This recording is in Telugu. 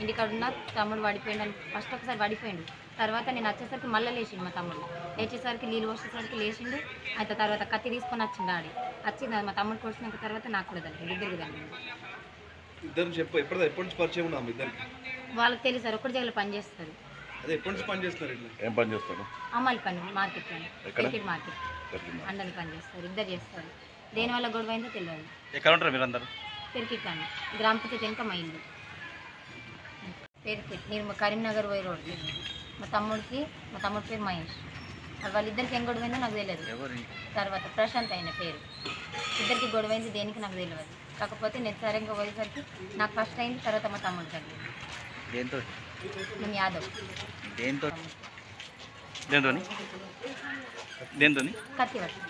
ఇంటికాడ ఉన్న తమ్ముడు పడిపోయిండు అని ఫస్ట్ ఒకసారి పడిపోయిండు. తర్వాత నేను వచ్చేసరికి మళ్ళీ లేచిండు మా తమ్ముడు. లేచేసరికి నీళ్ళు పోసేసరికి లేచిండు. అయితే తర్వాత కత్తి తీసుకొని వచ్చిండు డాడీ. వచ్చి మా తమ్ముడు కొట్టినాక తర్వాత నాకు కూడా తగ్గింది, ఇద్దరికి తగ్గింది. ఎప్పటి నుంచి పరిచయం ఉన్నాం ఇద్దరికి? వాళ్ళకి తెలుసు సార్, ఒకటి జగలో పని చేస్తారు. అదే ఎప్పటి నుంచి పని చేస్తారు? ఇట్లా ఏం పని చేస్తాడు? అమ్మాయిల పని మార్కెట్లో, క్రికెట్ మార్కెట్ అందరి పని చేస్తారు, ఇద్దరు చేస్తారు. దేనివల్ల గొడవ అయిందో తెలియదు. ఎక్కడ ఉంటారు మీరు అందరు? పెరికిట్ అని గ్రామ పంచాయతీ వెనుక మా ఇల్లు పెరికిట్. నేను కరీంనగర్ పోయి రోడ్. మా తమ్ముడి పేరు మహేష్. వాళ్ళిద్దరికి ఏం గొడవైందో నాకు తెలియదు. తర్వాత ప్రశాంత్ అయిన పేరు. ఇద్దరికి గొడవైంది దేనికి నాకు తెలియదు. కాకపోతే నేను సరిగ్గా పోయేసరికి నాకు ఫస్ట్ అయింది, తర్వాత మా తమ్ముడు తగ్గింది. దేంతో? నేను యాదవ్. దేంతో? దేంతో? దేంతో? కత్తి పట్టు.